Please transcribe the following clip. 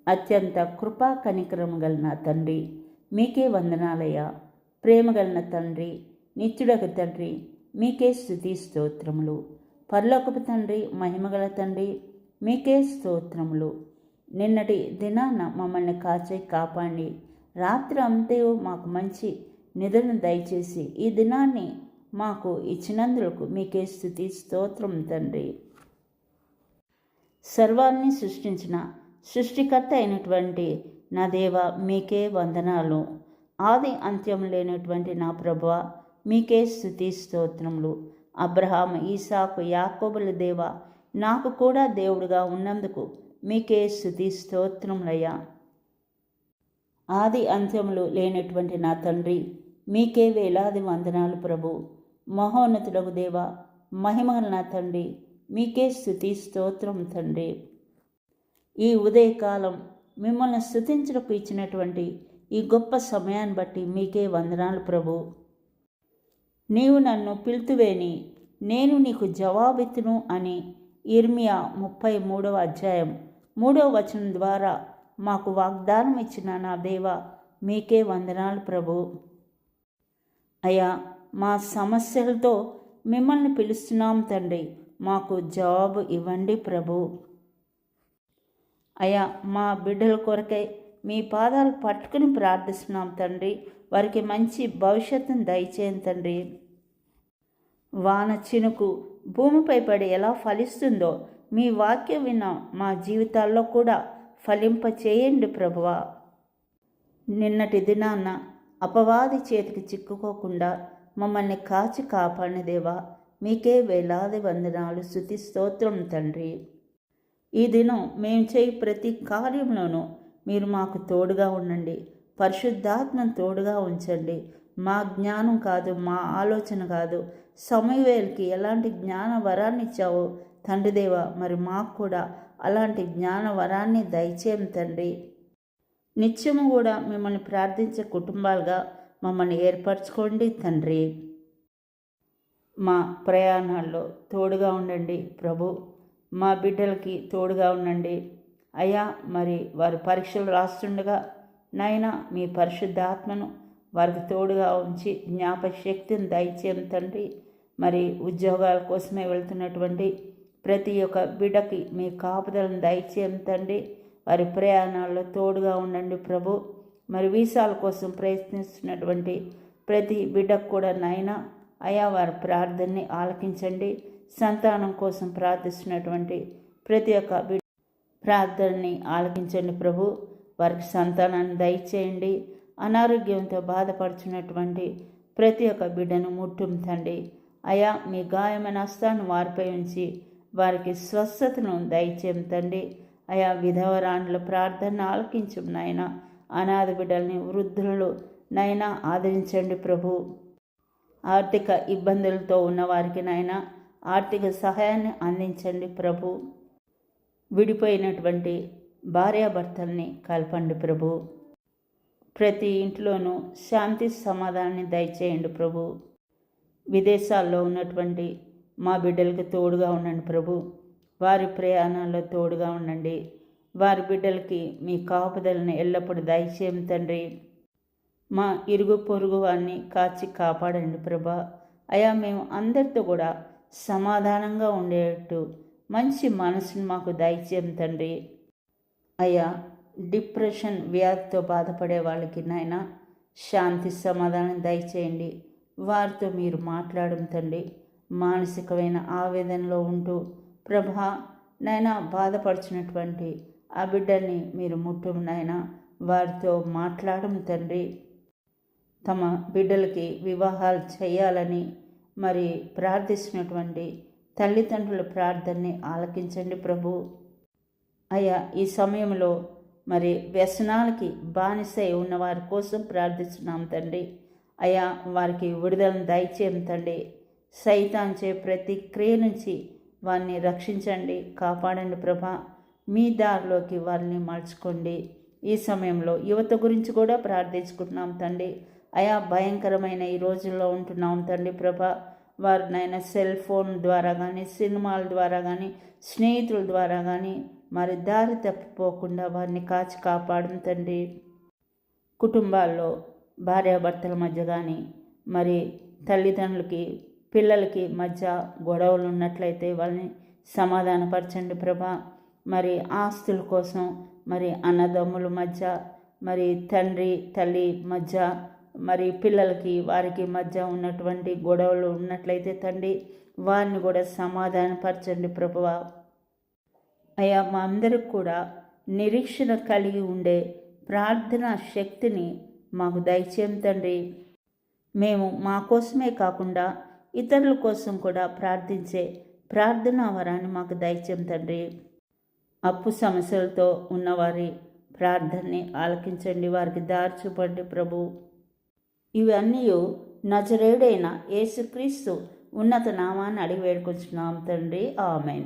అత్యంత కృపా కనికరము గల నా తండ్రి, మీకే వందనాలయ్యా. ప్రేమగలన తండ్రి, నిత్యుడకు తండ్రి, మీకే స్తుతి స్తోత్రములు. పరలోకపు తండ్రి, మహిమగల తండ్రి, మీకే స్తోత్రములు. నిన్నటి దినాన మమ్మల్ని కాపాడి రాత్రి అంతయు మాకు మంచి నిద్రను దయచేసి ఈ దినాన్ని మాకు ఇచ్చినందులకు మీకే స్తుతి స్తోత్రం తండ్రి. సర్వాన్ని సృష్టించిన సృష్టికర్త అయినటువంటి నా దేవ, మీకే వందనాలు. ఆది అంత్యం లేనటువంటి నా ప్రభువా, మీకే స్తుతి స్తోత్రములు. అబ్రహాము, ఈసాకు, యాకోబుల దేవ, నాకు కూడా దేవుడుగా ఉన్నందుకు మీకే స్తుతి స్తోత్రములయ్యా. ఆది అంత్యములు లేనటువంటి నా తండ్రి, మీకే వేలాది వందనాలు ప్రభు. మహోన్నతుడగు దేవ, మహిమగల నా తండ్రి, మీకే స్తుతి స్తోత్రం తండ్రి. ఈ ఉదయకాలం మిమ్మల్ని స్తుతించడానికి ఇచ్చినటువంటి ఈ గొప్ప సమయాన్ని బట్టి మీకే వందనాలు ప్రభు. నీవు నన్ను పిలుతువేని నేను నీకు జవాబెత్తును అని ఇర్మియా 33వ అధ్యాయం 3వ వచనం ద్వారా మాకు వాగ్దానం ఇచ్చిన నా దేవ, మీకే వందనాలు ప్రభు. అయ్యా, మా సమస్యలతో మిమ్మల్ని పిలుస్తున్నాం తండ్రి, మాకు జవాబు ఇవ్వండి ప్రభు. అయ్యా, మా బిడ్డల కొరకై మీ పాదాలు పట్టుకుని ప్రార్థిస్తున్నాం తండ్రి, వారికి మంచి భవిష్యత్తును దయచేయండి తండ్రి. వాన చినుకు భూమిపై పడి ఎలా ఫలిస్తుందో మీ వాక్యం విన్న మా జీవితాల్లో కూడా ఫలింప చేయండి ప్రభువా. నిన్నటి దినాన్న అపవాది చేతికి చిక్కుకోకుండా మమ్మల్ని కాచి కాపాడిన దేవా, మీకే వేలాది వందనాలు, స్తుతి స్తోత్రం తండ్రి. ఈ దినం మేము చేయి ప్రతి కార్యంలోనూ మీరు మాకు తోడుగా ఉండండి. పరిశుద్ధాత్మను తోడుగా ఉంచండి. మా జ్ఞానం కాదు, మా ఆలోచన కాదు. సమూయేలుకి ఎలాంటి జ్ఞాన వరాన్ని ఇచ్చావో తండ్రి దేవ, మరి మాకు కూడా అలాంటి జ్ఞాన వరాన్ని దయచేయం తండ్రి. నిత్యము కూడా మిమ్మల్ని ప్రార్థించే కుటుంబాలుగా మమ్మల్ని ఏర్పరచుకోండి తండ్రి. మా ప్రయాణాల్లో తోడుగా ఉండండి ప్రభు. మా బిడ్డలకి తోడుగా ఉండండి అయ్యా. మరి వారి పరీక్షలు రాస్తుండగా నాయన మీ పరిశుద్ధాత్మను వారికి తోడుగా ఉంచి జ్ఞాపశక్తిని దయచేయం తండ్రి. మరి ఉద్యోగాల కోసమే వెళ్తున్నటువంటి ప్రతి ఒక్క బిడ్డకి మీ కాపుదలను దయచేయం తండ్రి. వారి ప్రయాణాల్లో తోడుగా ఉండండి ప్రభు. మరి వీసాల కోసం ప్రయత్నిస్తున్నటువంటి ప్రతి బిడ్డకు కూడా నాయన అయా వారి ప్రార్థనని ఆలకించండి. సంతానం కోసం ప్రార్థిస్తున్నటువంటి ప్రతి ఒక్క బిడ్డ ప్రార్థనని ఆలకించండి ప్రభు. వారికి సంతానాన్ని దయచేయండి. అనారోగ్యంతో బాధపడుతున్నటువంటి ప్రతి ఒక్క బిడ్డను ముట్టుంతండి అయా. మీ గాయమైన హస్తాన్ని వారిపై ఉంచి వారికి స్వస్థతను దయచేయండి అయా. విధవరాండ్ల ప్రార్థన ఆలకించు నాయన. అనాథ బిడ్డల్ని, వృద్ధులను నైనా ఆదరించండి ప్రభు. ఆర్థిక ఇబ్బందులతో ఉన్నవారికి నాయన ఆర్థిక సహాయాన్ని అందించండి ప్రభు. విడిపోయినటువంటి భార్యాభర్తల్ని కలపండి ప్రభు. ప్రతి ఇంట్లోనూ శాంతి సమాధానాన్ని దయచేయండి ప్రభు. విదేశాల్లో ఉన్నటువంటి మా బిడ్డలకు తోడుగా ఉండండి ప్రభు. వారి ప్రయాణాల్లో తోడుగా ఉండండి. వారి బిడ్డలకి మీ కాపుదలను ఎల్లప్పుడూ దయచేయం తండ్రి. మా ఇరుగు పొరుగు వారిని కాచి కాపాడండి ప్రభా. అయా, మేము అందరితో కూడా సమాధానంగా ఉండేటట్టు మంచి మనసును మాకు దయచేయం తండ్రి. అయ్యా, డిప్రెషన్ వ్యాధితో బాధపడే వాళ్ళకి నాయన శాంతి సమాధానం దయచేయండి. వారితో మీరు మాట్లాడడం తండ్రి. మానసికమైన ఆవేదనలో ఉంటూ ప్రభా నాయన బాధపడుచున్నటువంటి ఆ బిడ్డల్ని మీరు ముట్టం నాయన. వారితో మాట్లాడడం తండ్రి. తమ బిడ్డలకి వివాహాలు చేయాలని మరి ప్రార్థిస్తున్నటువంటి తల్లిదండ్రుల ప్రార్థనని ఆలకించండి ప్రభు. అయ్యా, ఈ సమయంలో మరి వ్యసనాలకి బానిసై ఉన్న వారి కోసం ప్రార్థిస్తున్నాం తండ్రి. అయ్యా, వారికి విడుదలను దయచేయం తండ్రి. సైతాన్చే ప్రతి క్రియ నుంచి వారిని రక్షించండి, కాపాడండి ప్రభా. మీ దారిలోకి వారిని మలుచుకోండి. ఈ సమయంలో యువత గురించి కూడా ప్రార్థించుకుంటున్నాం తండ్రి. అయా, భయంకరమైన ఈ రోజుల్లో ఉంటున్నాం తండ్రి ప్రభా. వారినైనా సెల్ ఫోన్ ద్వారా కానీ, సినిమాల ద్వారా కానీ, స్నేహితుల ద్వారా కానీ మరి దారి తప్పిపోకుండా వారిని కాచి కాపాడు తండ్రి. కుటుంబాల్లో భార్యాభర్తల మధ్య కానీ మరి తల్లిదండ్రులకి పిల్లలకి మధ్య గొడవలు ఉన్నట్లయితే వాళ్ళని సమాధానపరచండి ప్రభా. మరి ఆస్తుల కోసం మరి అన్నదమ్ముల మధ్య మరి తండ్రి తల్లి మధ్య మరి పిల్లలకి వారికి మధ్య ఉన్నటువంటి గొడవలు ఉన్నట్లయితే తండ్రి వారిని కూడా సమాధానపరచండి ప్రభువా. అయ్యా, మా అందరికి కూడా నిరీక్షణ కలిగి ఉండే ప్రార్థనా శక్తిని మాకు దయచేయం తండ్రి. మేము మా కోసమే కాకుండా ఇతరుల కోసం కూడా ప్రార్థించే ప్రార్థనా వరాన్ని మాకు దయచేయం తండ్రి. అప్పు సమస్యలతో ఉన్నవారి ప్రార్థనని ఆలకించండి, వారికి దారి చూపండి ప్రభు. ఇవన్నీ నజరేయుడైన యేసుక్రీస్తు ఉన్నత నామాన్ని అడిగి వేడుకొంచున్నాం తండ్రి. ఆమెన్.